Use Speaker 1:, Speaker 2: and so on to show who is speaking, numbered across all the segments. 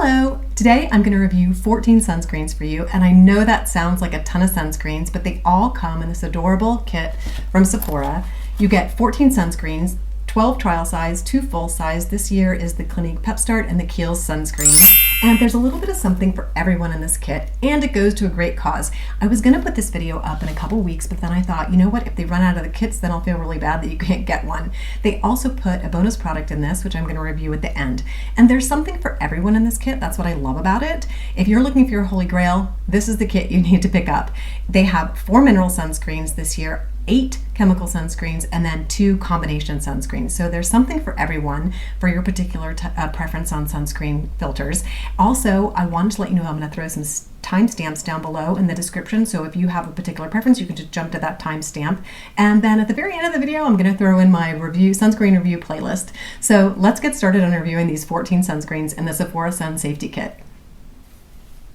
Speaker 1: Hello! Today I'm going to review 14 sunscreens for you, and I know that sounds like a ton of sunscreens, but they all come in this adorable kit from Sephora. You get 14 sunscreens, 12 trial size, 2 full size. This year is the Clinique Pep Start and the Kiehl's sunscreen. And there's a little bit of something for everyone in this kit, and it goes to a great cause. I was going to put this video up in a couple weeks, but then I thought, you know what, if they run out of the kits, then I'll feel really bad that you can't get one. They also put a bonus product in this, which I'm going to review at the end. And there's something for everyone in this kit. That's what I love about it. If you're looking for your holy grail, this is the kit you need to pick up. They have 4 mineral sunscreens this year, 8 chemical sunscreens, and then 2 combination sunscreens. So there's something for everyone for your particular preference on sunscreen filters. Also, I wanted to let you know I'm going to throw some timestamps down below in the description. So if you have a particular preference, you can just jump to that timestamp. And then at the very end of the video, I'm going to throw in my sunscreen review playlist. So let's get started on reviewing these 14 sunscreens in the Sephora Sun Safety Kit.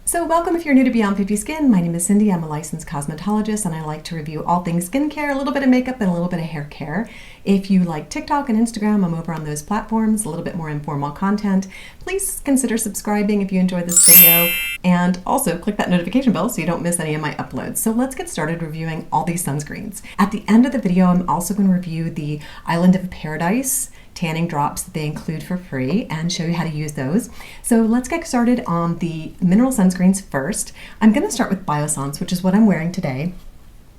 Speaker 1: So welcome if you're new to Beyond 50 Skin. My name is Cindy. I'm a licensed cosmetologist and I like to review all things skincare, a little bit of makeup, and a little bit of hair care. If you like TikTok and Instagram, I'm over on those platforms, a little bit more informal content. Please consider subscribing if you enjoyed this video, and also click that notification bell so you don't miss any of my uploads. So let's get started reviewing all these sunscreens. At the end of the video, I'm also going to review the Island of Paradise tanning drops that they include for free and show you how to use those. So let's get started on the mineral sunscreens first. I'm going to start with Biossance, which is what I'm wearing today.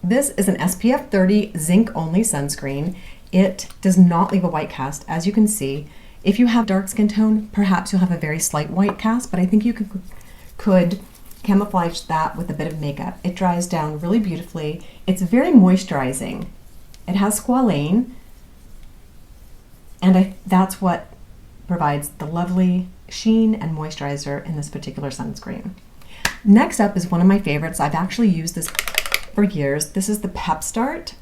Speaker 1: This is an SPF 30 zinc only sunscreen. It does not leave a white cast, as you can see. If you have dark skin tone, perhaps you'll have a very slight white cast, but I think you could camouflage that with a bit of makeup. It dries down really beautifully. It's very moisturizing. It has squalane, and that's what provides the lovely sheen and moisturizer in this particular sunscreen. Next up is one of my favorites. I've actually used this for years. This is the Pep Start.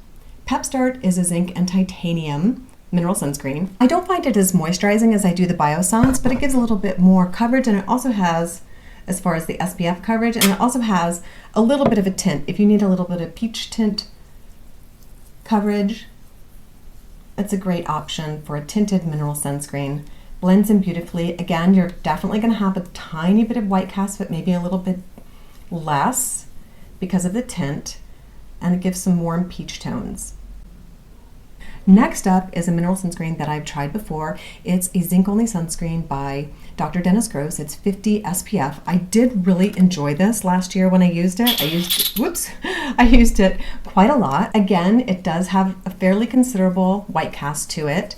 Speaker 1: Pep Start is a zinc and titanium mineral sunscreen. I don't find it as moisturizing as I do the Biossance, but it gives a little bit more coverage, and it also has, as far as the SPF coverage, and it also has a little bit of a tint. If you need a little bit of peach tint coverage, it's a great option for a tinted mineral sunscreen. Blends in beautifully. Again, you're definitely going to have a tiny bit of white cast, but maybe a little bit less because of the tint, and it gives some warm peach tones. Next up is a mineral sunscreen that I've tried before. It's a zinc-only sunscreen by Dr. Dennis Gross. It's 50 SPF. I did really enjoy this last year when I used it. I used it quite a lot. Again, it does have a fairly considerable white cast to it,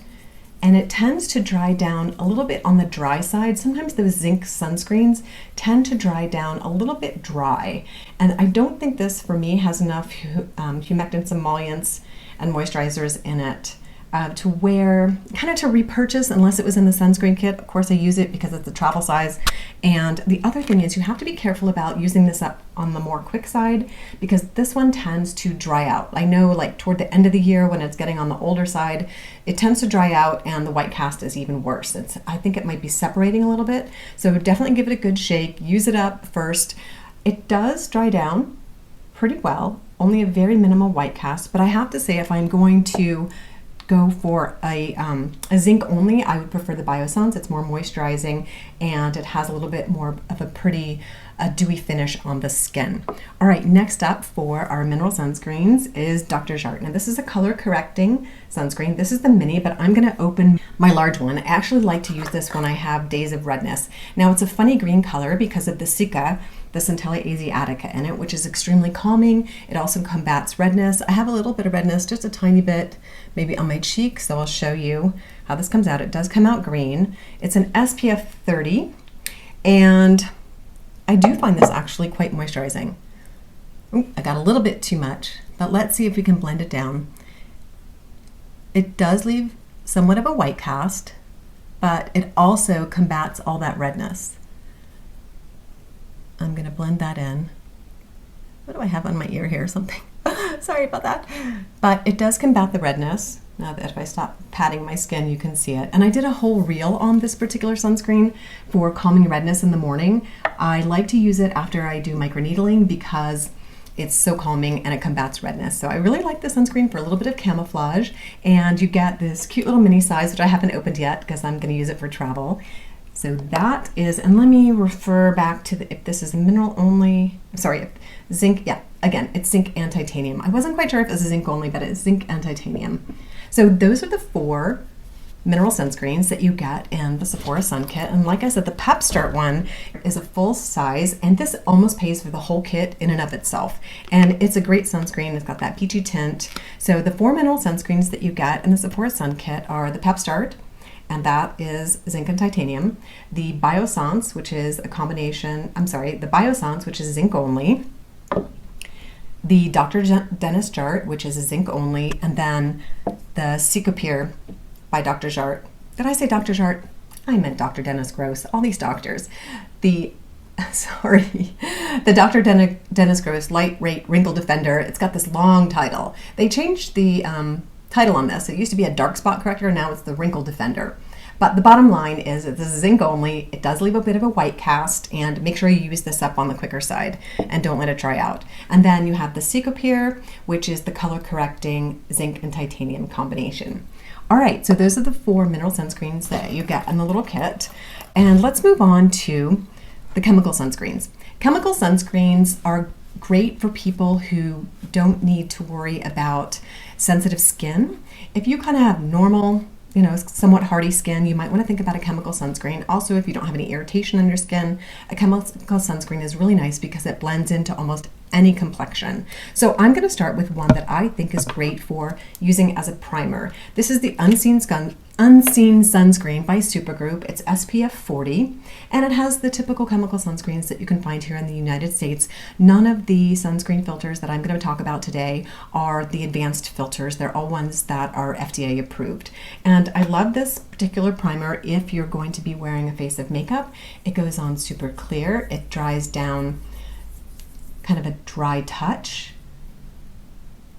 Speaker 1: and it tends to dry down a little bit on the dry side. Sometimes those zinc sunscreens tend to dry down a little bit dry, and I don't think this, for me, has enough humectants, emollients, and moisturizers in it to wear, kind of to repurchase unless it was in the sunscreen kit. Of course, I use it because it's a travel size. And the other thing is you have to be careful about using this up on the more quick side because this one tends to dry out. I know, like toward the end of the year when it's getting on the older side, it tends to dry out and the white cast is even worse. I think it might be separating a little bit. So definitely give it a good shake. Use it up first. It does dry down pretty well. Only a very minimal white cast, but I have to say if I'm going to go for a zinc only, I would prefer the Biossance. It's more moisturizing and it has a little bit more of a pretty dewy finish on the skin. All right, next up for our mineral sunscreens is Dr. Jart. Now this is a color correcting sunscreen. This is the mini, but I'm gonna open my large one. I actually like to use this when I have days of redness. Now it's a funny green color because of the Cica, the Centella Asiatica in it, which is extremely calming. It also combats redness. I have a little bit of redness, just a tiny bit, maybe on my cheek, so I'll show you how this comes out. It does come out green. It's an SPF 30, and I do find this actually quite moisturizing. Ooh, I got a little bit too much, but let's see if we can blend it down. It does leave somewhat of a white cast, but it also combats all that redness. I'm going to blend that in. What do I have on my ear here? Something. Sorry about that. But it does combat the redness. Now that if I stop patting my skin, you can see it. And I did a whole reel on this particular sunscreen for calming redness in the morning. I like to use it after I do microneedling because it's so calming and it combats redness. So I really like this sunscreen for a little bit of camouflage. And you get this cute little mini size, which I haven't opened yet because I'm going to use it for travel. So that is, and let me refer back to if this is mineral only, sorry, zinc, yeah, again, it's zinc and titanium. I wasn't quite sure if this is zinc only, but it's zinc and titanium. So those are the 4 mineral sunscreens that you get in the Sephora Sun Kit. And like I said, the Pep Start one is a full size, and this almost pays for the whole kit in and of itself. And it's a great sunscreen. It's got that peachy tint. So the 4 mineral sunscreens that you get in the Sephora Sun Kit are the Pep Start, and that is zinc and titanium. The Biossance, which is a combination, the Biossance, which is zinc only. The Dr. Dennis Jart, which is a zinc only, and then the Secopure by Dr. Jart. Did I say Dr. Jart? I meant Dr. Dennis Gross. All these doctors. The Dr. Dennis Gross Lightweight Wrinkle Defender. It's got this long title. They changed the title on this. It used to be a dark spot corrector, now it's the Wrinkle Defender. But the bottom line is that this is zinc only. It does leave a bit of a white cast, and make sure you use this up on the quicker side and don't let it dry out. And then you have the Secopure, which is the color correcting zinc and titanium combination. All right, so those are the 4 mineral sunscreens that you get in the little kit. And let's move on to the chemical sunscreens. Chemical sunscreens are great for people who don't need to worry about sensitive skin. If you kind of have normal, somewhat hardy skin, you might want to think about a chemical sunscreen. Also, if you don't have any irritation on your skin, a chemical sunscreen is really nice because it blends into almost any complexion. So I'm going to start with one that I think is great for using as a primer. This is the Unseen Sunscreen by Supergroup. It's SPF 40, and it has the typical chemical sunscreens that you can find here in the United States. None of the sunscreen filters that I'm going to talk about today are the advanced filters. They're all ones that are FDA approved. And I love this particular primer if you're going to be wearing a face of makeup. It goes on super clear. It dries down kind of a dry touch,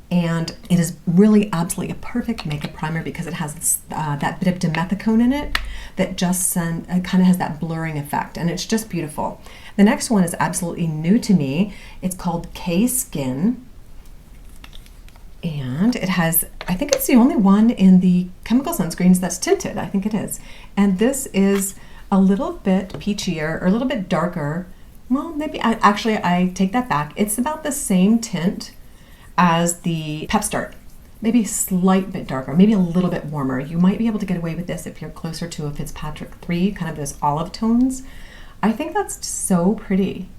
Speaker 1: and it is really absolutely a perfect makeup primer because it has that bit of dimethicone in it that just kind of has that blurring effect, and it's just beautiful. The next one is absolutely new to me. It's called K-Skin, and it has, I think it's the only one in the chemical sunscreens that's tinted. I think it is. And this is a little bit peachier or a little bit darker. Well, maybe I take that back. It's about the same tint as the Pep Start. Maybe a slight bit darker, maybe a little bit warmer. You might be able to get away with this if you're closer to a Fitzpatrick 3, kind of those olive tones. I think that's so pretty.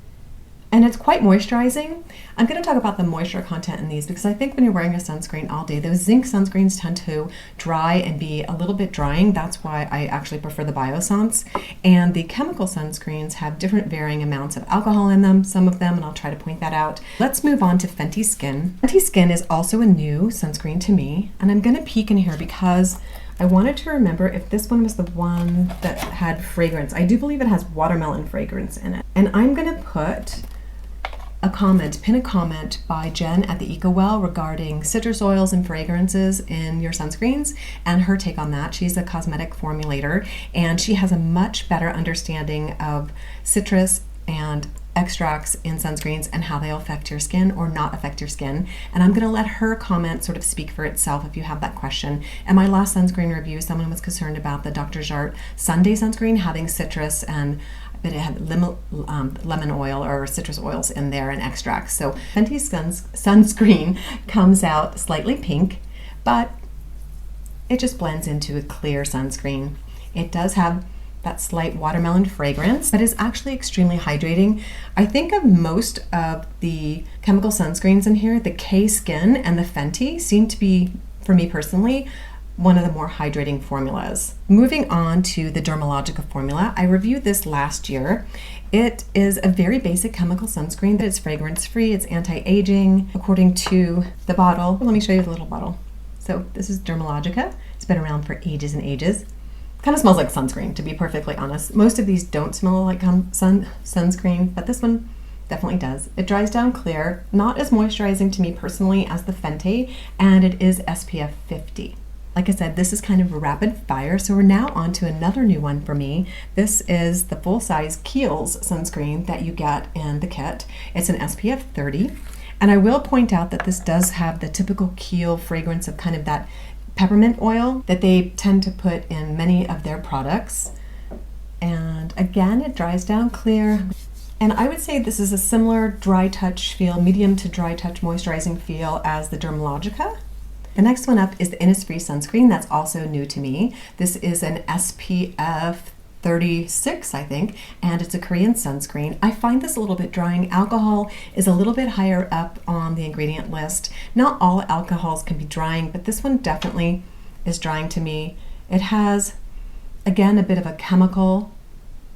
Speaker 1: And it's quite moisturizing. I'm going to talk about the moisture content in these because I think when you're wearing a sunscreen all day, those zinc sunscreens tend to dry and be a little bit drying. That's why I actually prefer the Biossance. And the chemical sunscreens have different varying amounts of alcohol in them, some of them, and I'll try to point that out. Let's move on to Fenty Skin. Fenty Skin is also a new sunscreen to me, and I'm going to peek in here because I wanted to remember if this one was the one that had fragrance. I do believe it has watermelon fragrance in it. And I'm going to pin a comment by Jen at the EcoWell regarding citrus oils and fragrances in your sunscreens and her take on that. She's a cosmetic formulator and she has a much better understanding of citrus and extracts in sunscreens and how they'll affect your skin or not affect your skin. And I'm going to let her comment sort of speak for itself if you have that question. In my last sunscreen review, someone was concerned about the Dr. Jart Sunday sunscreen having citrus and but it had lemon oil or citrus oils in there and extracts. So Fenty sunscreen comes out slightly pink, but it just blends into a clear sunscreen. It does have that slight watermelon fragrance, but is actually extremely hydrating. I think of most of the chemical sunscreens in here, the K-Skin and the Fenty seem to be, for me personally, one of the more hydrating formulas. Moving on to the Dermalogica formula, I reviewed this last year. It is a very basic chemical sunscreen that is fragrance-free, it's anti-aging, according to the bottle. Let me show you the little bottle. So this is Dermalogica. It's been around for ages and ages. Kind of smells like sunscreen, to be perfectly honest. Most of these don't smell like sunscreen, but this one definitely does. It dries down clear, not as moisturizing to me personally as the Fenty, and it is SPF 50. Like I said, this is kind of a rapid fire, so we're now on to another new one for me. This is the full-size Kiehl's sunscreen that you get in the kit. It's an SPF 30, and I will point out that this does have the typical Kiehl fragrance of kind of that peppermint oil that they tend to put in many of their products. And again, it dries down clear. And I would say this is a similar dry touch feel, medium to dry touch moisturizing feel as the Dermalogica. The next one up is the Innisfree sunscreen. That's also new to me. This is an SPF 36, I think, and it's a Korean sunscreen. I find this a little bit drying. Alcohol is a little bit higher up on the ingredient list. Not all alcohols can be drying, but this one definitely is drying to me. It has, again, a bit of a chemical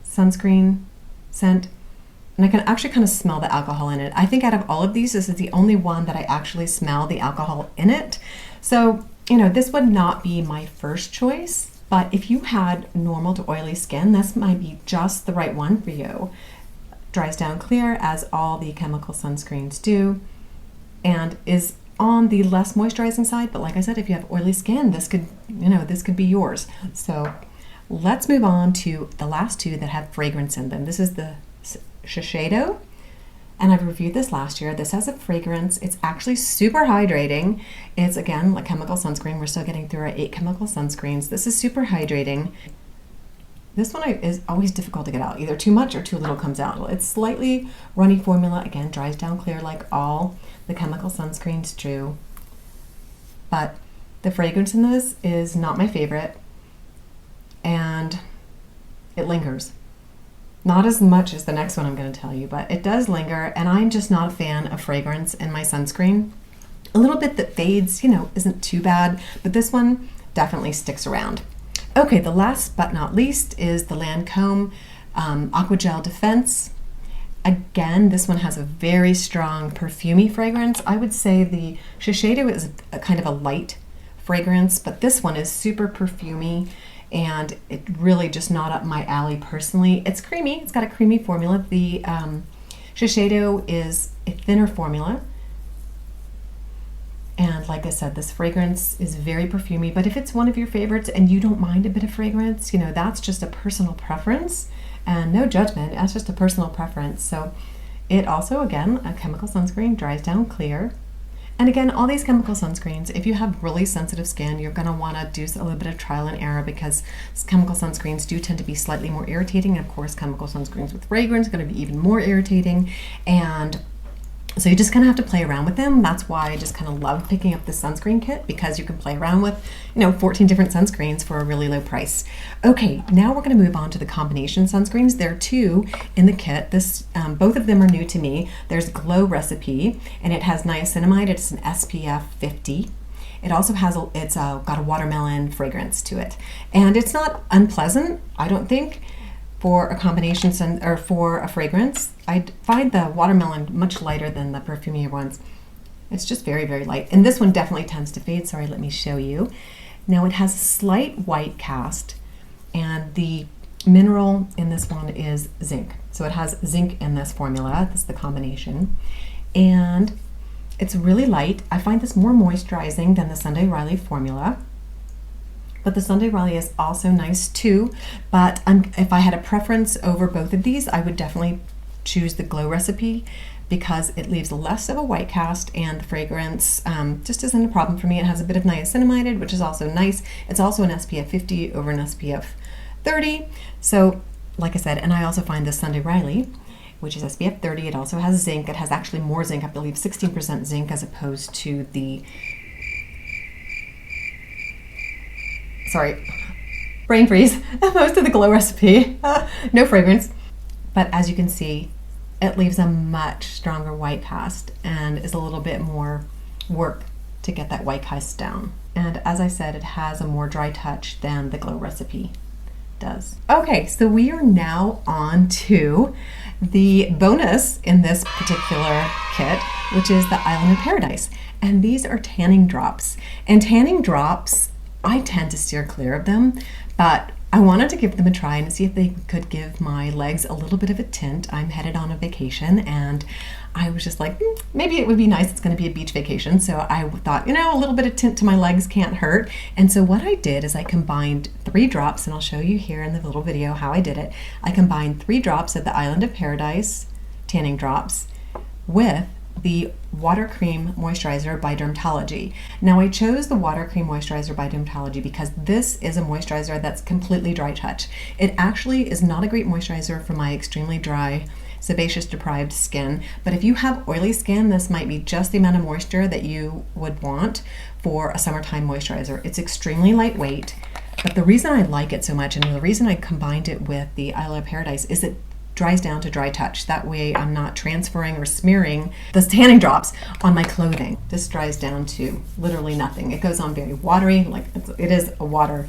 Speaker 1: sunscreen scent, and I can actually kind of smell the alcohol in it. I think out of all of these, this is the only one that I actually smell the alcohol in it. So, you know, this would not be my first choice. But if you had normal to oily skin, this might be just the right one for you. Dries down clear, as all the chemical sunscreens do, and is on the less moisturizing side. But like I said, if you have oily skin, this could, you know, this could be yours. So let's move on to the last two that have fragrance in them. This is the Shiseido, and I've reviewed this last year. This has a fragrance. It's actually super hydrating. It's, again, like chemical sunscreen. We're still getting through our 8 chemical sunscreens. This is super hydrating. This one is always difficult to get out. Either too much or too little comes out. It's slightly runny formula. Again, dries down clear like all the chemical sunscreens do. But the fragrance in this is not my favorite, and it lingers. Not as much as the next one I'm going to tell you, but it does linger, and I'm just not a fan of fragrance in my sunscreen. A little bit that fades, you know, isn't too bad, but this one definitely sticks around. Okay, the last but not least is the Lancome Aqua Gel Defense. Again, this one has a very strong perfumey fragrance. I would say the Shiseido is a kind of a light fragrance, but this one is super perfumey, and it really just not up my alley personally. It's creamy. It's got a creamy formula. The Shiseido is a thinner formula. And like I said, this fragrance is very perfumey, but if it's one of your favorites and you don't mind a bit of fragrance, you know, that's just a personal preference, and no judgment. That's just a personal preference. So it also, again, a chemical sunscreen, dries down clear. And again, all these chemical sunscreens, if you have really sensitive skin, you're going to want to do a little bit of trial and error, because chemical sunscreens do tend to be slightly more irritating. And of course, chemical sunscreens with fragrance are going to be even more irritating. And so you just kind of have to play around with them. That's why I just kind of love picking up the sunscreen kit, because you can play around with, you know, 14 different sunscreens for a really low price. Okay, now we're going to move on to the combination sunscreens. There are 2 in the kit. Both of them are new to me. There's Glow Recipe, and it has niacinamide. It's an SPF 50. It also has got a watermelon fragrance to it, and it's not unpleasant, I don't think. For a combination or for a fragrance, I find the watermelon much lighter than the perfumier ones. It's just very, very light. And this one definitely tends to fade. Sorry, let me show you. Now it has a slight white cast, and the mineral in this one is zinc. So it has zinc in this formula. This is the combination. And it's really light. I find this more moisturizing than the Sunday Riley formula. But the Sunday Riley is also nice too. But if I had a preference over both of these, I would definitely choose the Glow Recipe, because it leaves less of a white cast, and the fragrance just isn't a problem for me. It has a bit of niacinamide, which is also nice. It's also an SPF 50 over an SPF 30. So like I said, and I also find the Sunday Riley, which is SPF 30, it also has zinc. It has actually more zinc, I believe 16% zinc, as opposed to the, sorry, brain freeze, opposed to the Glow Recipe. No fragrance. But as you can see, it leaves a much stronger white cast and is a little bit more work to get that white cast down. And as I said, it has a more dry touch than the Glow Recipe does. Okay, so we are now on to the bonus in this particular kit, which is the Island of Paradise. And these are tanning drops. And tanning drops, I tend to steer clear of them, but I wanted to give them a try and see if they could give my legs a little bit of a tint. I'm headed on a vacation, and I was just like, maybe it would be nice. It's going to be a beach vacation. So I thought, you know, a little bit of tint to my legs can't hurt. And so what I did is I combined 3 drops, and I'll show you here in the little video how I did it. I combined 3 drops of the Island of Paradise tanning drops with the Water Cream Moisturizer by Dermatology. Now I chose the Water Cream Moisturizer by Dermatology because this is a moisturizer that's completely dry touch. It actually is not a great moisturizer for my extremely dry, sebaceous deprived skin, but if you have oily skin, this might be just the amount of moisture that you would want for a summertime moisturizer. It's extremely lightweight, but the reason I like it so much and the reason I combined it with the Isle of Paradise is it dries down to dry touch. That way I'm not transferring or smearing the tanning drops on my clothing. This dries down to literally nothing. It goes on very watery, like it is a water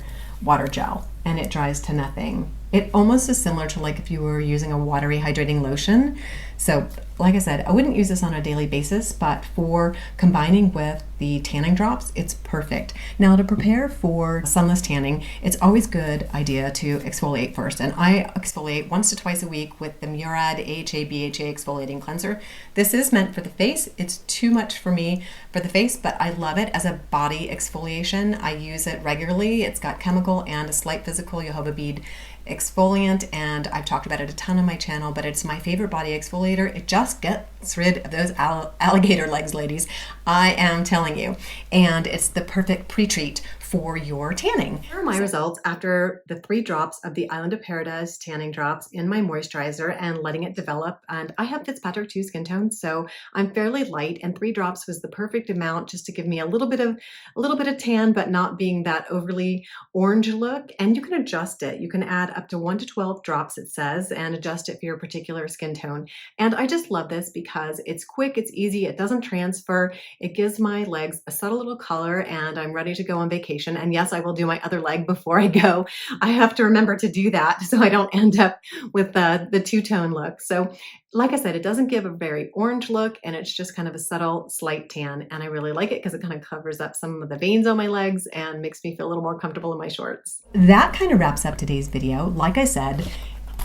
Speaker 1: gel, and it dries to nothing. It almost is similar to like if you were using a watery hydrating lotion. So like I said, I wouldn't use this on a daily basis, but for combining with the tanning drops, it's perfect. Now to prepare for sunless tanning, it's always a good idea to exfoliate first. And I exfoliate once to twice a week with the Murad AHA BHA exfoliating cleanser. This is meant for the face. It's too much for me for the face, but I love it as a body exfoliation. I use it regularly. It's got chemical and a slight physical jojoba bead exfoliant, and I've talked about it a ton on my channel, but it's my favorite body exfoliator. It just gets rid of those alligator legs, ladies. I am telling you. And it's the perfect pre-treat for your tanning. Here are my results after the 3 drops of the Island of Paradise tanning drops in my moisturizer and letting it develop. And I have Fitzpatrick 2 skin tone, so I'm fairly light, and 3 drops was the perfect amount just to give me a little bit of tan, but not being that overly orange look. And you can adjust it. You can add up to 1 to 12 drops, it says, and adjust it for your particular skin tone. And I just love this because it's quick, it's easy, it doesn't transfer, it gives my legs a subtle little color, and I'm ready to go on vacation. And yes, I will do my other leg before I go. I have to remember to do that so I don't end up with the two-tone look. So like I said, it doesn't give a very orange look, and it's just kind of a subtle, slight tan. And I really like it because it kind of covers up some of the veins on my legs and makes me feel a little more comfortable in my shorts. That kind of wraps up today's video. Like I said,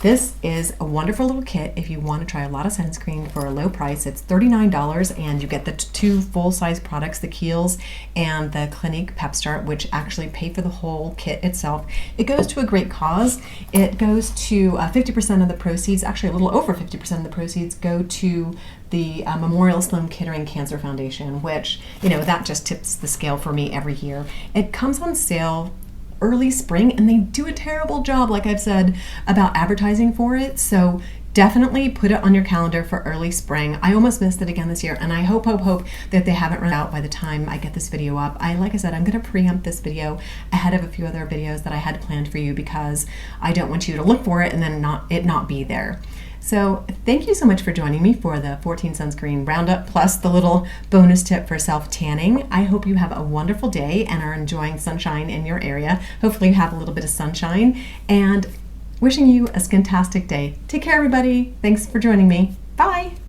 Speaker 1: this is a wonderful little kit if you want to try a lot of sunscreen for a low price. It's $39, and you get the 2 full-size products, the Kiehl's and the Clinique Pep Start, which actually pay for the whole kit itself. It goes to a great cause. It goes to 50% of the proceeds, actually a little over 50% of the proceeds go to the Memorial Sloan Kettering Cancer Foundation, which, you know, that just tips the scale for me every year. It comes on sale early spring, and they do a terrible job, like I've said, about advertising for it. So definitely put it on your calendar for early spring. I almost missed it again this year, and I hope that they haven't run out by the time I get this video up. Like I said, I'm going to preempt this video ahead of a few other videos that I had planned for you because I don't want you to look for it and then not be there. So thank you so much for joining me for the 14 sunscreen roundup plus the little bonus tip for self-tanning. I hope you have a wonderful day and are enjoying sunshine in your area. Hopefully you have a little bit of sunshine, and wishing you a skintastic day. Take care, everybody. Thanks for joining me. Bye.